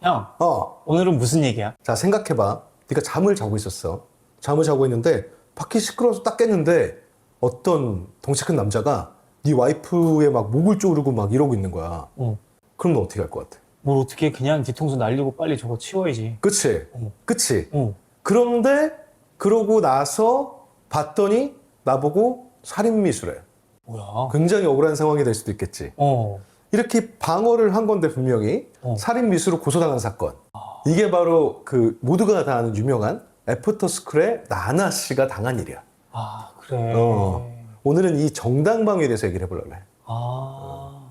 형, 어, 오늘은 무슨 얘기야? 자 생각해봐. 네가 잠을 자고 있었어. 잠을 자고 있는데 밖이 시끄러워서 딱 깼는데 어떤 덩치 큰 남자가 네 와이프의 막 목을 조르고 막 이러고 있는 거야. 어. 그럼 너 어떻게 할 것 같아? 뭘 어떻게 그냥 뒤통수 날리고 빨리 저거 치워야지. 그치? 어. 그치? 어. 그런데 그러고 나서 봤더니 나보고 살인미수래. 뭐야? 굉장히 억울한 상황이 될 수도 있겠지. 어. 이렇게 방어를 한 건데 분명히 어. 살인미수로 고소당한 사건. 이게 바로 그 모두가 다 아는 유명한 애프터스쿨의 나나 씨가 당한 일이야. 아, 그래. 오늘은 이 정당방위에 대해서 얘기를 해보려고 해. 아.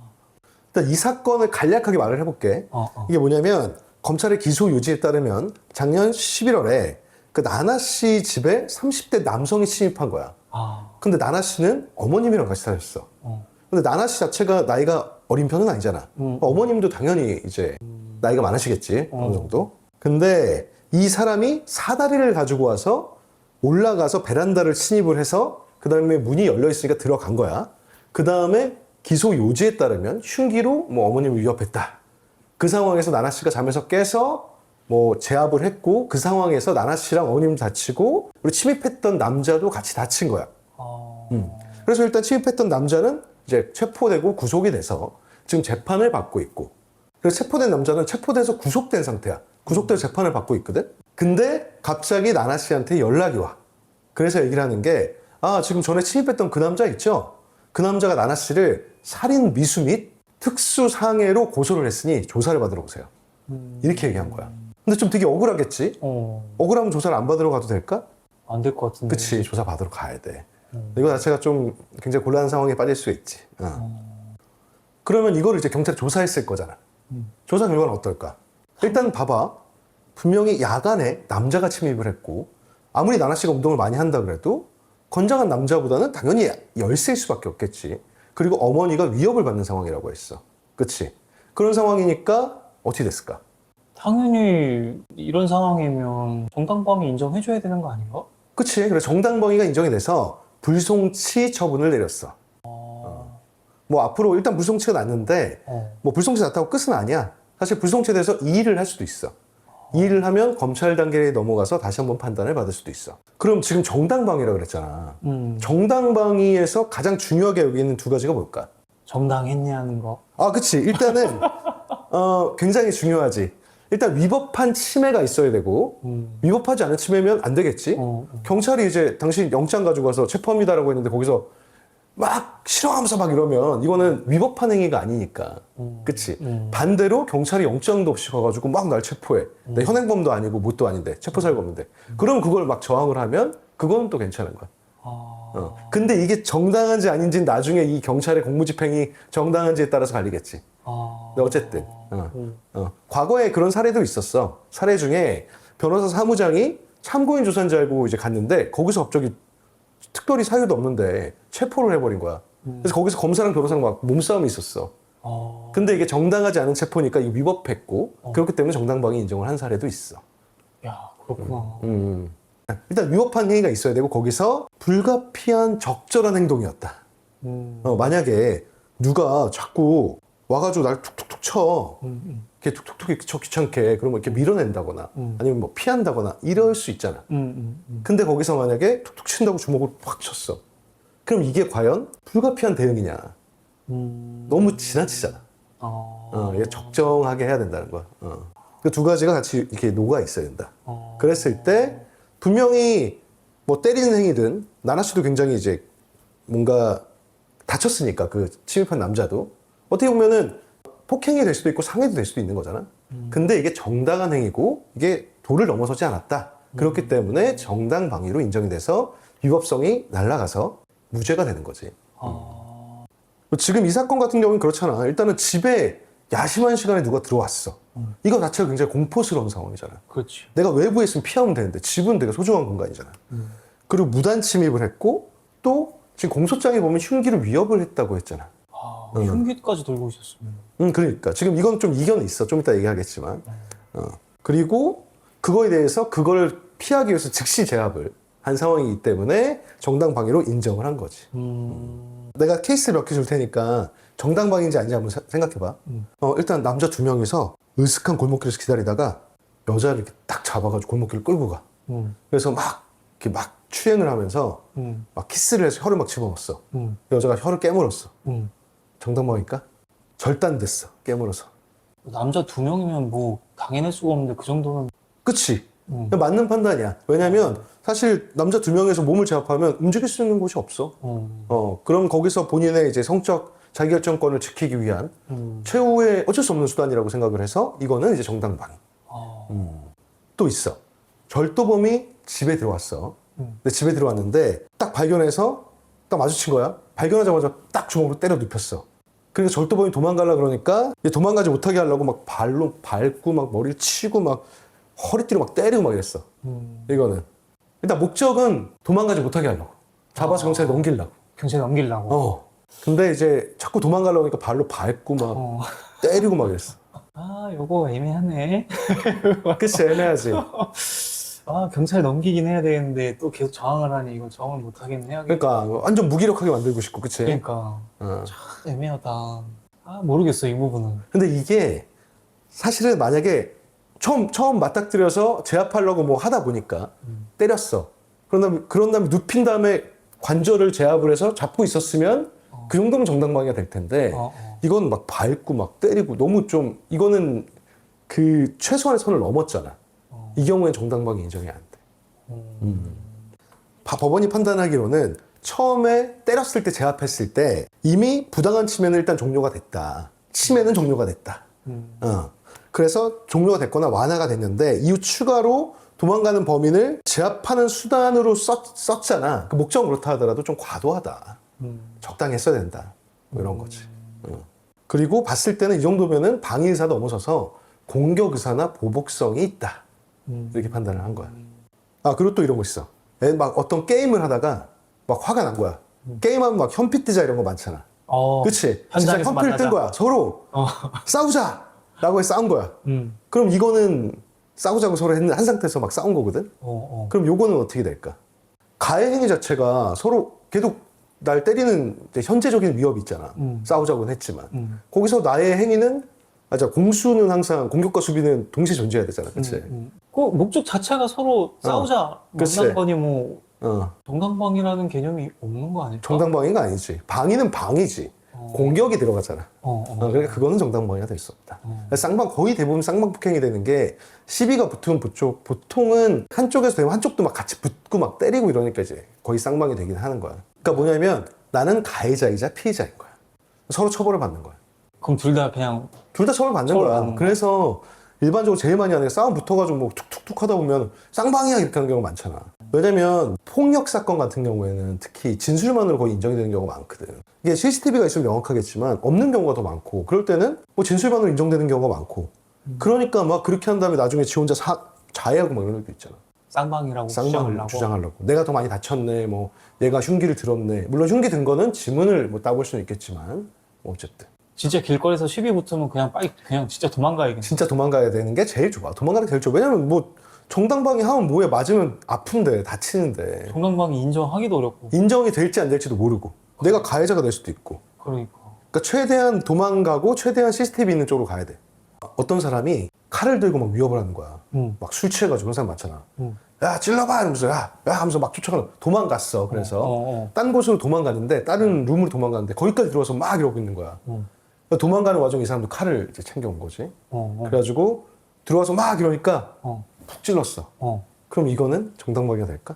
일단 이 사건을 간략하게 말을 해볼게. 어. 이게 뭐냐면 검찰의 기소 요지에 따르면 작년 11월에 그 나나 씨 집에 30대 남성이 침입한 거야. 아. 근데 나나 씨는 어머님이랑 같이 살았어. 어. 근데 나나 씨 자체가 나이가 어린 편은 아니잖아. 어머님도 당연히 이제 나이가 많으시겠지. 어느 정도. 근데 이 사람이 사다리를 가지고 와서 올라가서 베란다를 침입을 해서 그 다음에 문이 열려 있으니까 들어간 거야. 그 다음에 기소 요지에 따르면 흉기로 뭐 어머님을 위협했다. 그 상황에서 나나 씨가 잠에서 깨서 뭐 제압을 했고 그 상황에서 나나 씨랑 어머님 다치고 그리고 침입했던 남자도 같이 다친 거야. 그래서 일단 침입했던 남자는 이제 체포되고 구속이 돼서 지금 재판을 받고 있고 그래서 체포된 남자는 체포돼서 구속된 상태야. 구속돼서 재판을 받고 있거든. 근데 갑자기 나나 씨한테 연락이 와. 그래서 얘기를 하는 게 지금 전에 침입했던 그 남자 있죠? 그 남자가 나나 씨를 살인 미수 및 특수상해로 고소를 했으니 조사를 받으러 오세요. 이렇게 얘기한 거야. 근데 좀 되게 억울하겠지? 억울하면 조사를 안 받으러 가도 될까? 안 될 것 같은데. 그치, 조사 받으러 가야 돼. 이거 자체가 좀 굉장히 곤란한 상황에 빠질 수 있지. 그러면 이거를 이제 경찰이 조사했을 거잖아. 조사 결과는 어떨까? 일단 봐봐. 분명히 야간에 남자가 침입을 했고 아무리 나나 씨가 운동을 많이 한다 그래도 건장한 남자보다는 당연히 열세일 수밖에 없겠지. 그리고 어머니가 위협을 받는 상황이라고 했어. 그치? 그런 상황이니까 어떻게 됐을까? 당연히 이런 상황이면 정당방위 인정해줘야 되는 거 아닌가? 그치? 그래서 정당방위가 인정이 돼서 불송치 처분을 내렸어. 뭐 앞으로 일단 불송치가 났는데 뭐 불송치 났다고 끝은 아니야. 사실 불송치에 대해서 이의를 할 수도 있어. 이의를 하면 검찰 단계에 넘어가서 다시 한번 판단을 받을 수도 있어. 그럼 지금 정당방위라고 그랬잖아. 정당방위에서 가장 중요하게 여기는 두 가지가 뭘까? 정당했냐는 거. 그치. 일단은 굉장히 중요하지. 일단 위법한 침해가 있어야 되고 위법하지 않은 침해면 안 되겠지. 경찰이 이제 당신 영장 가지고 와서 체포합니다라고 했는데 거기서 막 싫어하면서 막 이러면 이거는 위법한 행위가 아니니까. 그치? 반대로 경찰이 영장도 없이 가가지고 막 날 체포해. 내 현행범도 아니고 뭣도 아닌데 체포살검인데. 그럼 그걸 막 저항을 하면 그건 또 괜찮은 거야. 근데 이게 정당한지 아닌지는 나중에 이 경찰의 공무집행이 정당한지에 따라서 갈리겠지. 근데 어쨌든 과거에 그런 사례도 있었어. 사례 중에 변호사 사무장이 참고인 조사인 줄 알고 이제 갔는데 거기서 갑자기 특별히 사유도 없는데 체포를 해버린 거야. 그래서 거기서 검사랑 변호사랑 막 몸싸움이 있었어. 근데 이게 정당하지 않은 체포니까 이게 위법했고 그렇기 때문에 정당방위 인정을 한 사례도 있어. 야, 그렇구나. 일단 위법한 행위가 있어야 되고 거기서 불가피한 적절한 행동이었다. 만약에 누가 자꾸 와가지고 날 툭툭툭 쳐. 이렇게 툭툭툭 쳐 귀찮게 그러면 이렇게 밀어낸다거나 아니면 뭐 피한다거나 이럴 수 있잖아. 근데 거기서 만약에 툭툭 친다고 주먹을 확 쳤어. 그럼 이게 과연 불가피한 대응이냐? 너무 지나치잖아. 이게 적정하게 해야 된다는 거야. 그 두 가지가 같이 이렇게 녹아 있어야 된다. 그랬을 때 분명히 뭐 때리는 행위든 나나 씨도 굉장히 이제 뭔가 다쳤으니까 그 침입한 남자도 어떻게 보면은 폭행이 될 수도 있고 상해도 될 수도 있는 거잖아. 근데 이게 정당한 행위고 이게 도를 넘어서지 않았다. 그렇기 때문에 정당방위로 인정이 돼서 위법성이 날아가서 무죄가 되는 거지. 지금 이 사건 같은 경우는 그렇잖아. 일단은 집에 야심한 시간에 누가 들어왔어. 이거 자체가 굉장히 공포스러운 상황이잖아. 그렇지. 내가 외부에 있으면 피하면 되는데 집은 되게 소중한 공간이잖아. 그리고 무단 침입을 했고 또 지금 공소장에 보면 흉기로 위협을 했다고 했잖아. 흉기까지 들고 있었으면. 그러니까 지금 이건 좀 이견이 있어. 좀 이따 얘기하겠지만. 그리고 그거에 대해서 그걸 피하기 위해서 즉시 제압을 한 상황이기 때문에 정당방위로 인정을 한 거지. 내가 케이스를 몇 개 줄 테니까 정당방위인지 아닌지 한번 생각해봐. 일단 남자 2명이서 으슥한 골목길에서 기다리다가 여자를 이렇게 딱 잡아가지고 골목길을 끌고 가. 그래서 이렇게 막 추행을 하면서 막 키스를 해서 혀를 막 집어먹었어. 여자가 혀를 깨물었어. 정당방위일까? 절단됐어. 깨물어서. 남자 2명이면 뭐 당해낼 수가 없는데 그 정도는. 그치? 맞는 판단이야. 왜냐면 사실 남자 2명에서 몸을 제압하면 움직일 수 있는 곳이 없어. 그럼 거기서 본인의 이제 성적 자기결정권을 지키기 위한 최후의 어쩔 수 없는 수단이라고 생각을 해서 이거는 이제 정당방위. 또 있어. 절도범이 집에 들어왔어. 근데 집에 들어왔는데 딱 발견해서 딱 마주친 거야. 발견하자마자 딱 주먹으로 때려 눕혔어. 그러니까 절도범이 도망가려고 그러니까 도망가지 못하게 하려고 막 발로 밟고 막 머리를 치고 막 허리띠로 막 때리고 막 이랬어. 이거는 일단 목적은 도망가지 못하게 하려고. 잡아서 경찰에 넘기려고. 경찰에 넘기려고. 근데 이제 자꾸 도망가려고 하니까 발로 밟고 막 때리고 막 이랬어. 아, 요거 애매하네. 그치, 애매하지. 아, 경찰에 넘기긴 해야 되는데 또 계속 저항을 하니 이거 저항을 못 하겠네. 그러니까 완전 무기력하게 만들고 싶고, 그치? 그러니까 참 애매하다. 아, 모르겠어 이 부분은. 근데 이게 사실은 만약에 처음 맞닥뜨려서 제압하려고 뭐 하다 보니까 때렸어. 그런 다음에 눕힌 다음에 관절을 제압을 해서 잡고 있었으면 그 정도면 정당방위가 될 텐데 이건 막 밟고 막 때리고 너무 좀 이거는 그 최소한의 선을 넘었잖아. 이 경우엔 정당방위 인정이 안 돼. 법원이 판단하기로는 처음에 때렸을 때 제압했을 때 이미 부당한 침해는 일단 종료가 됐다. 침해는 종료가 됐다. 그래서 종료가 됐거나 완화가 됐는데 이후 추가로 도망가는 범인을 제압하는 수단으로 썼잖아. 그 목적은 그렇다 하더라도 좀 과도하다. 적당히 했어야 된다. 뭐 이런 거지. 그리고 봤을 때는 이 정도면은 방위 의사 넘어서서 공격 의사나 보복성이 있다. 이렇게 판단을 한 거야. 아, 그리고 또 이런 거 있어. 막 어떤 게임을 하다가 막 화가 난 거야. 게임하면 막 현피 뜨자 이런 거 많잖아. 그치? 진짜 현장에서 현피를 만나자. 뜬 거야. 서로 싸우자! 라고 해서 싸운 거야. 그럼 이거는 싸우자고 서로 한 상태에서 막 싸운 거거든? 그럼 요거는 어떻게 될까? 가해 행위 자체가 서로 계속 날 때리는 현재적인 위협이 있잖아. 싸우자고는 했지만. 거기서 나의 행위는, 맞아, 공수는 항상, 공격과 수비는 동시에 존재해야 되잖아. 그치? 그 목적 자체가 서로 싸우자 그치. 만난 거니 뭐 정당방위라는 개념이 없는 거 아닐까? 정당방위가 아니지. 방위는 방위지. 공격이 들어가잖아. 그러니까 그거는 정당방위가 될 수 없다. 거의 대부분 쌍방폭행이 되는 게 시비가 붙으면 보통은 한쪽에서 되면 한쪽도 막 같이 붙고 막 때리고 이러니까 이제 거의 쌍방이 되긴 하는 거야. 그러니까 뭐냐면 나는 가해자이자 피해자인 거야. 서로 처벌을 받는 거야. 그럼 둘 다 그냥 둘 다 처벌 받는 거야. 처벌받는 거야. 그래서 일반적으로 제일 많이 하는 게 싸움 붙어가지고 뭐 툭툭툭 하다 보면 쌍방이야 이렇게 하는 경우가 많잖아. 왜냐면 폭력 사건 같은 경우에는 특히 진술만으로 거의 인정이 되는 경우가 많거든. 이게 CCTV가 있으면 명확하겠지만 없는 경우가 더 많고 그럴 때는 뭐 진술만으로 인정되는 경우가 많고 그러니까 막 그렇게 한 다음에 나중에 지 혼자 자해하고 막 이런 것도 있잖아. 쌍방이라고 주장하려고. 내가 더 많이 다쳤네, 뭐 얘가 흉기를 들었네. 물론 흉기 든 거는 지문을 뭐 따볼 수는 있겠지만 뭐 어쨌든. 진짜 길거리에서 시비 붙으면 그냥 빨리 그냥 진짜 도망가야겠네. 진짜 도망가야 되는 게 제일 좋아. 도망가는 게 제일 좋아. 왜냐면 뭐 정당방위 하면 뭐해, 맞으면 아픈데 다치는데 정당방위 인정하기도 어렵고. 인정이 될지 안 될지도 모르고 내가 가해자가 될 수도 있고. 그러니까. 그러니까 최대한 도망가고 최대한 CCTV 있는 쪽으로 가야 돼. 어떤 사람이 칼을 들고 막 위협을 하는 거야. 막 술 취해가지고 그런 사람 많잖아. 야 찔러봐 이러면서 야 하면서 막 쫓아가는. 도망갔어. 그래서 딴 곳으로 도망갔는데 다른 룸으로 도망갔는데 거기까지 들어와서 막 이러고 있는 거야. 그러니까 도망가는 와중에 이 사람도 칼을 이제 챙겨온 거지. 그래가지고 들어와서 막 이러니까 푹 찔렀어. 그럼 이거는 정당방위가 될까?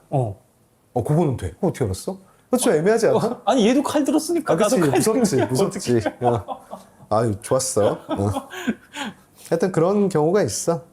그거는 돼. 어떻게 알았어? 그거 좀 애매하지 않아? 아니 얘도 칼 들었으니까. 그치, 나도 칼 무섭지. 아유, 좋았어. 하여튼 그런 경우가 있어.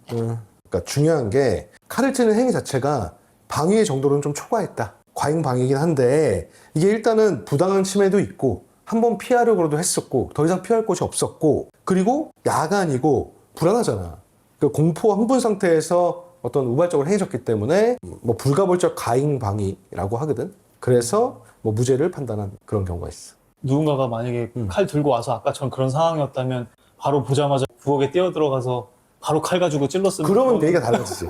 그러니까 중요한 게 칼을 찌는 행위 자체가 방위의 정도로는 좀 초과했다. 과잉 방위이긴 한데 이게 일단은 부당한 침해도 있고 한번 피하려고도 했었고 더 이상 피할 곳이 없었고 그리고 야간이고 불안하잖아. 그 공포 흥분 상태에서 어떤 우발적으로 행해졌기 때문에 뭐 불가불적 가잉 방위라고 하거든. 그래서 뭐 무죄를 판단한 그런 경우가 있어. 누군가가 만약에 칼 들고 와서 아까처럼 그런 상황이었다면 바로 보자마자 부엌에 뛰어들어가서 바로 칼 가지고 찔렀으면 그러면 얘기가 달라지지.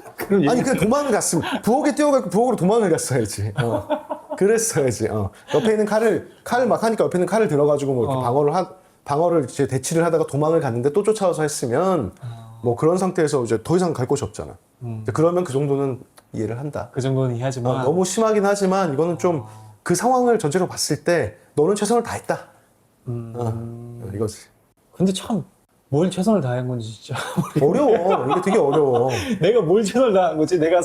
아니 그냥 도망을 갔으면 부엌에 뛰어가고 부엌으로 도망을 갔어야지. 그랬어야지. 옆에 있는 칼을 막 하니까 옆에 있는 칼을 들어가지고 뭐 이렇게 방어를 이제 대치를 하다가 도망을 갔는데 또 쫓아와서 했으면 뭐 그런 상태에서 이제 더 이상 갈 곳이 없잖아. 이제 그러면 그 정도는 이해를 한다. 그 정도는 이해하지만 너무 심하긴 하지만 이거는 좀 그 상황을 전체로 봤을 때 너는 최선을 다했다. 이거지. 근데 참 뭘 최선을 다한 건지 진짜 어려워. 이게 되게 어려워. 내가 뭘 최선을 다한 거지? 내가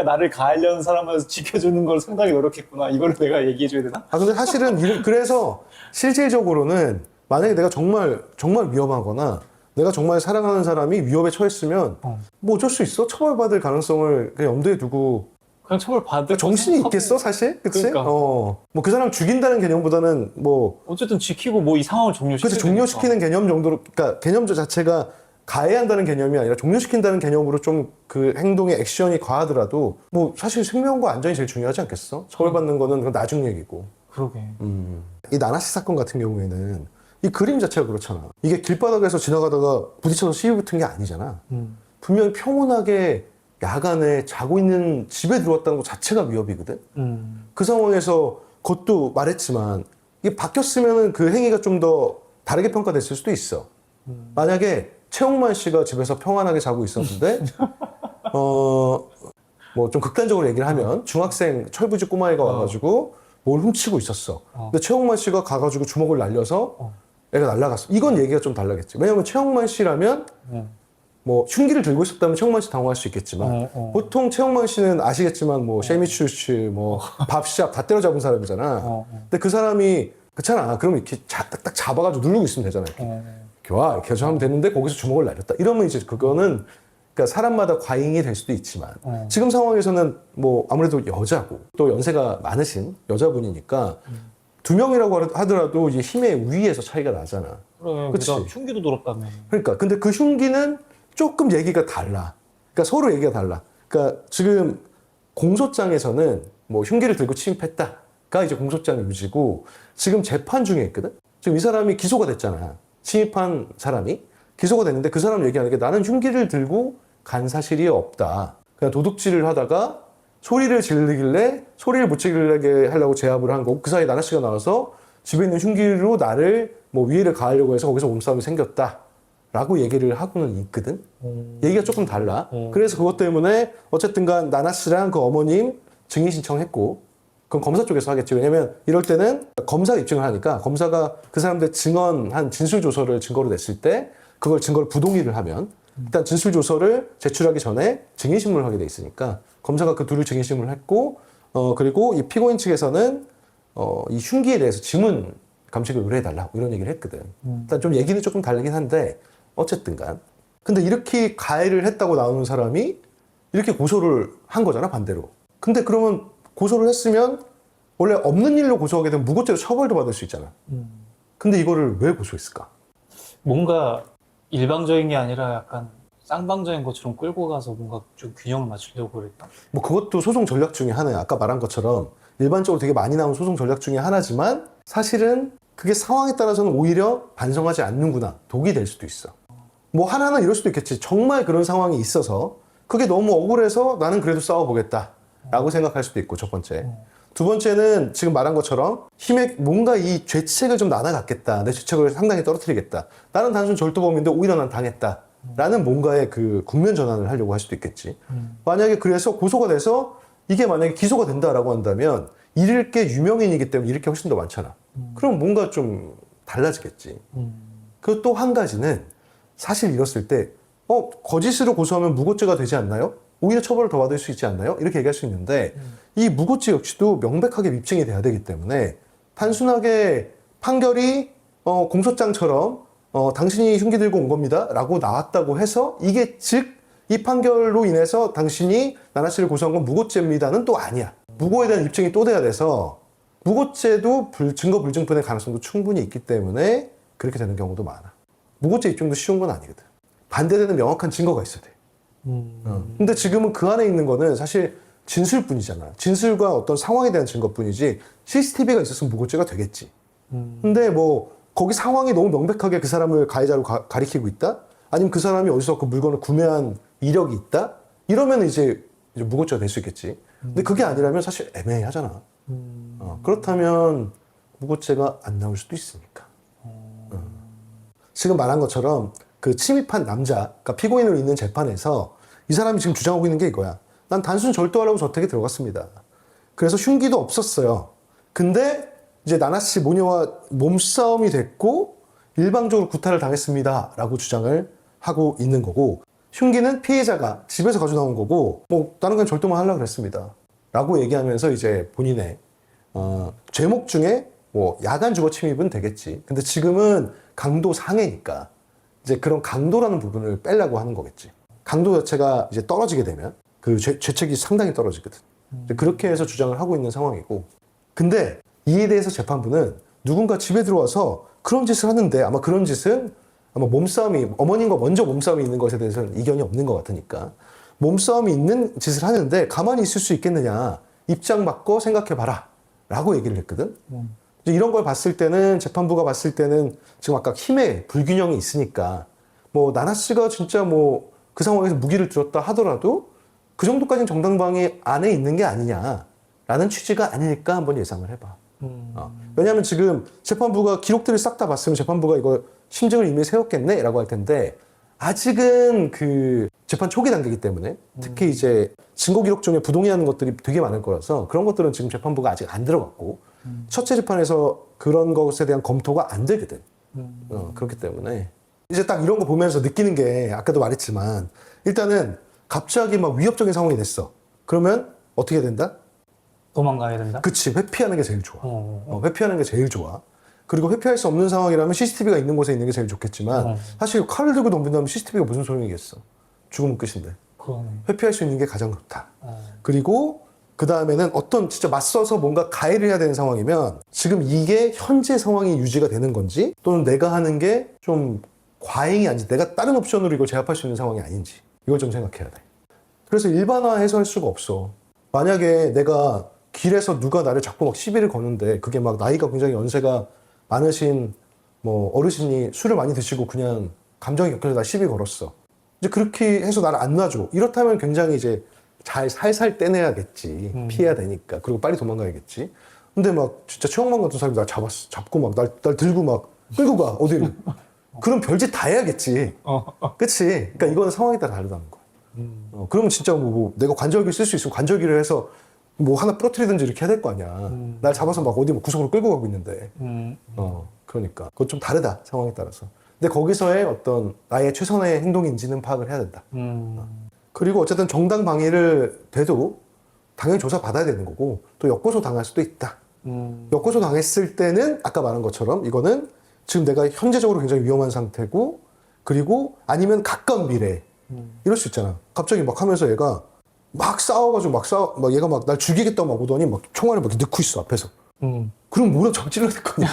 나를 가하려는 사람을 지켜주는 걸 상당히 노력했구나. 이걸 내가 얘기해줘야 되나? 근데 사실은 그래서 실질적으로는 만약에 내가 정말 위험하거나 내가 정말 사랑하는 사람이 위협에 처했으면 뭐 어쩔 수 있어? 처벌받을 가능성을 그냥 염두에 두고 그냥 처벌 받을 정신이 있겠어 사실? 그치? 그러니까. 뭐 그 사람 죽인다는 개념보다는 뭐 어쨌든 지키고 뭐 이 상황을 종료시키는 그치 종료시키는 개념 정도로 그러니까 개념 자체가 가해한다는 개념이 아니라 종료시킨다는 개념으로 좀 그 행동의 액션이 과하더라도 뭐 사실 생명과 안전이 제일 중요하지 않겠어? 처벌받는 거는 그건 나중 얘기고. 그러게. 이 나나씨 사건 같은 경우에는 이 그림 자체가 그렇잖아. 이게 길바닥에서 지나가다가 부딪혀서 시비 붙은 게 아니잖아. 분명히 평온하게 야간에 자고 있는 집에 들어왔다는 것 자체가 위협이거든. 그 상황에서 그것도 말했지만 이게 바뀌었으면 그 행위가 좀 더 다르게 평가됐을 수도 있어. 만약에 최홍만 씨가 집에서 평안하게 자고 있었는데 뭐 좀 극단적으로 얘기를 하면 중학생 철부지 꼬마애가 와가지고 뭘 훔치고 있었어. 근데 최홍만 씨가 가가지고 주먹을 날려서 애가 날아갔어. 이건 얘기가 좀 달라겠지. 왜냐면 최홍만 씨라면 뭐 흉기를 들고 있었다면 최홍만 씨 당황할 수 있겠지만 보통 최홍만 씨는 아시겠지만 뭐 셰미추츠 뭐 밥샵 다 때려잡은 사람이잖아. 근데 그 사람이 그렇잖아. 그러면 이렇게 딱딱 잡아가지고 누르고 있으면 되잖아. 이렇게 와 이렇게 해서 하면 되는데 거기서 주먹을 날렸다. 이러면 이제 그거는 그러니까 사람마다 과잉이 될 수도 있지만 지금 상황에서는 뭐 아무래도 여자고 또 연세가 많으신 여자분이니까 두 명이라고 하더라도 이제 힘의 우위에서 차이가 나잖아. 그래. 그치? 흉기도 들었다며. 그러니까 근데 그 흉기는 조금 얘기가 달라. 그러니까 서로 얘기가 달라. 그러니까 지금 공소장에서는 뭐 흉기를 들고 침입했다가 이제 공소장 유지고 지금 재판 중에 있거든. 지금 이 사람이 기소가 됐잖아. 침입한 사람이 기소가 됐는데 그 사람 얘기하는 게 나는 흉기를 들고 간 사실이 없다. 그냥 도둑질을 하다가 소리를 지르길래 소리를 못 지르게 하려고 제압을 한 거고 그 사이에 나나 씨가 나와서 집에 있는 흉기로 나를 뭐 위해를 가하려고 해서 거기서 몸싸움이 생겼다. 라고 얘기를 하고는 있거든. 얘기가 조금 달라. 그래서 그것 때문에 어쨌든 간 나나 씨랑 그 어머님 증인 신청했고 그건 검사 쪽에서 하겠지. 왜냐면 이럴 때는 검사가 입증을 하니까 검사가 그 사람들 증언한 진술조서를 증거로 냈을 때 그걸 증거를 부동의를 하면 일단 진술조서를 제출하기 전에 증인신문을 하게 돼 있으니까 검사가 그 둘을 증인신문을 했고 그리고 이 피고인 측에서는 이 흉기에 대해서 지문 감식을 의뢰해달라 이런 얘기를 했거든. 일단 좀 얘기는 조금 다르긴 한데 어쨌든 간 근데 이렇게 가해를 했다고 나오는 사람이 이렇게 고소를 한 거잖아 반대로. 근데 그러면 고소를 했으면 원래 없는 일로 고소하게 되면 무고죄로 처벌도 받을 수 있잖아. 근데 이거를 왜 고소했을까? 뭔가 일방적인 게 아니라 약간 쌍방적인 것처럼 끌고 가서 뭔가 좀 균형을 맞추려고 그랬다. 뭐 그것도 소송 전략 중에 하나야. 아까 말한 것처럼 일반적으로 되게 많이 나오는 소송 전략 중에 하나지만 사실은 그게 상황에 따라서는 오히려 반성하지 않는구나. 독이 될 수도 있어. 뭐 하나는 이럴 수도 있겠지. 정말 그런 상황이 있어서 그게 너무 억울해서 나는 그래도 싸워보겠다 라고 생각할 수도 있고 첫 번째. 두 번째는 지금 말한 것처럼 힘에 뭔가 이 죄책을 좀 나눠갖겠다. 내 죄책을 상당히 떨어뜨리겠다. 나는 단순 절도범인데 오히려 난 당했다. 라는 뭔가의 그 국면 전환을 하려고 할 수도 있겠지. 만약에 그래서 고소가 돼서 이게 만약에 기소가 된다라고 한다면 잃을 게 유명인이기 때문에 잃을 게 훨씬 더 많잖아. 그럼 뭔가 좀 달라지겠지. 그리고 또 한 가지는 사실 이랬을 때 거짓으로 고소하면 무고죄가 되지 않나요? 오히려 처벌을 더 받을 수 있지 않나요? 이렇게 얘기할 수 있는데 이 무고죄 역시도 명백하게 입증이 돼야 되기 때문에 단순하게 판결이 공소장처럼 당신이 흉기 들고 온 겁니다 라고 나왔다고 해서 이게 즉 이 판결로 인해서 당신이 나나 씨를 고소한 건 무고죄입니다는 또 아니야. 무고에 대한 입증이 또 돼야 돼서 무고죄도 증거 불증분의 가능성도 충분히 있기 때문에 그렇게 되는 경우도 많아. 무고죄 입증도 쉬운 건 아니거든. 반대되는 명확한 증거가 있어야 돼. 근데 지금은 그 안에 있는 거는 사실 진술뿐이잖아. 진술과 어떤 상황에 대한 증거뿐이지 CCTV가 있었으면 무고죄가 되겠지. 근데 뭐 거기 상황이 너무 명백하게 그 사람을 가해자로 가리키고 있다? 아니면 그 사람이 어디서 그 물건을 구매한 이력이 있다? 이러면 이제 무고죄가 될 수 있겠지. 근데 그게 아니라면 사실 애매하잖아. 그렇다면 무고죄가 안 나올 수도 있으니까. 지금 말한 것처럼 그 침입한 남자, 그러니까 피고인으로 있는 재판에서 이 사람이 지금 주장하고 있는 게 이거야. 난 단순 절도하려고 저택에 들어갔습니다. 그래서 흉기도 없었어요. 근데 이제 나나 씨 모녀와 몸싸움이 됐고 일방적으로 구타를 당했습니다. 라고 주장을 하고 있는 거고, 흉기는 피해자가 집에서 가져 나온 거고, 뭐 나는 그냥 절도만 하려고 그랬습니다. 라고 얘기하면서 이제 본인의 죄목 중에 뭐 야간 주거 침입은 되겠지. 근데 지금은 강도 상해니까 이제 그런 강도라는 부분을 빼려고 하는 거겠지. 강도 자체가 이제 떨어지게 되면 그 죄책이 상당히 떨어지거든. 이제 그렇게 해서 주장을 하고 있는 상황이고, 근데 이에 대해서 재판부는 누군가 집에 들어와서 그런 짓을 하는데 아마 그런 짓은 아마 몸싸움이, 어머님과 먼저 몸싸움이 있는 것에 대해서는 이견이 없는 것 같으니까 몸싸움이 있는 짓을 하는데 가만히 있을 수 있겠느냐, 입장 바꿔 생각해봐라 라고 얘기를 했거든. 이제 이런 걸 봤을 때는, 재판부가 봤을 때는 지금 아까 힘의 불균형이 있으니까 뭐 나나 씨가 진짜 뭐 그 상황에서 무기를 들었다 하더라도 그 정도까지는 정당방위 안에 있는 게 아니냐라는 취지가 아닐까 한번 예상을 해봐. 왜냐하면 지금 재판부가 기록들을 싹 다 봤으면 재판부가 이거 심증을 이미 세웠겠네 라고 할 텐데, 아직은 그 재판 초기 단계이기 때문에 특히 이제 증거 기록 중에 부동의하는 것들이 되게 많을 거라서 그런 것들은 지금 재판부가 아직 안 들어갔고 첫째 재판에서 그런 것에 대한 검토가 안 되거든. 그렇기 때문에 이제 딱 이런 거 보면서 느끼는 게, 아까도 말했지만 일단은 갑자기 막 위협적인 상황이 됐어. 그러면 어떻게 된다? 도망가야 된다? 그치, 회피하는 게 제일 좋아. 회피하는 게 제일 좋아. 그리고 회피할 수 없는 상황이라면 CCTV가 있는 곳에 있는 게 제일 좋겠지만 사실 칼을 들고 덤빈다면 CCTV가 무슨 소용이겠어. 죽으면 끝인데. 그러네. 회피할 수 있는 게 가장 좋다. 그리고 그 다음에는 어떤 진짜 맞서서 뭔가 가해를 해야 되는 상황이면 지금 이게 현재 상황이 유지가 되는 건지, 또는 내가 하는 게 좀 과잉이 아닌지, 내가 다른 옵션으로 이걸 제압할 수 있는 상황이 아닌지, 이걸 좀 생각해야 돼. 그래서 일반화해서 할 수가 없어. 만약에 내가 길에서 누가 나를 자꾸 막 시비를 거는데, 그게 막 나이가 굉장히 연세가 많으신 뭐 어르신이 술을 많이 드시고 그냥 감정이 격해서 나 시비 걸었어. 이제 그렇게 해서 나를 안 놔줘. 이렇다면 굉장히 이제 잘 살살 떼내야겠지. 피해야 되니까. 그리고 빨리 도망가야겠지. 근데 막 진짜 최영만 같은 사람이 날 잡고 막 날 들고 막 끌고 가, 어디를. 그럼 별짓 다 해야겠지. 그치? 그러니까 이거는 상황에 따라 다르다는 거야. 그러면 진짜 뭐 내가 관절기 쓸 수 있으면 관절기를 해서 뭐 하나 부러뜨리든지 이렇게 해야 될 거 아니야. 날 잡아서 막 어디 뭐 구석으로 끌고 가고 있는데. 그러니까 그건 좀 다르다, 상황에 따라서. 근데 거기서의 어떤 나의 최선의 행동인지는 파악을 해야 된다. 그리고 어쨌든 정당 방위를 돼도 당연히 조사 받아야 되는 거고, 또 역고소 당할 수도 있다. 역고소 당했을 때는 아까 말한 것처럼 이거는 지금 내가 현재적으로 굉장히 위험한 상태고, 그리고 아니면 가까운 미래, 이럴 수 있잖아. 갑자기 막 하면서 얘가 막 싸워가지고 막 얘가 막 날 죽이겠다고 막 오더니 막 총알을 막 넣고 있어, 앞에서. 그럼 뭐라 적질러야 될 거냐.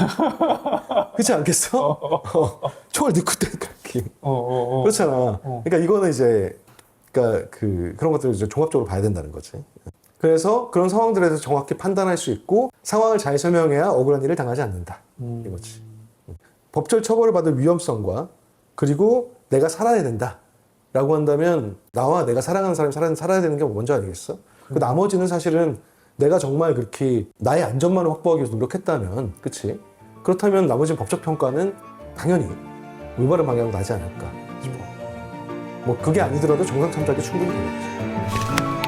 그렇지 않겠어? 총알 넣고 있다니까. 그렇잖아. 그러니까 이거는 이제, 그러니까 그런 것들을 이제 종합적으로 봐야 된다는 거지. 그래서 그런 상황들에서 정확히 판단할 수 있고 상황을 잘 설명해야 억울한 일을 당하지 않는다. 이거지. 법적 처벌을 받을 위험성과, 그리고 내가 살아야 된다 라고 한다면 나와 내가 사랑하는 사람이 살아야 되는 게 먼저 아니겠어? 그 나머지는 사실은 내가 정말 그렇게 나의 안전만을 확보하기 위해서 노력했다면, 그치? 그렇다면 나머지 법적 평가는 당연히 올바른 방향으로 나지 않을까 싶어. 뭐 그게 아니더라도 정상 참작이 충분히 되겠지.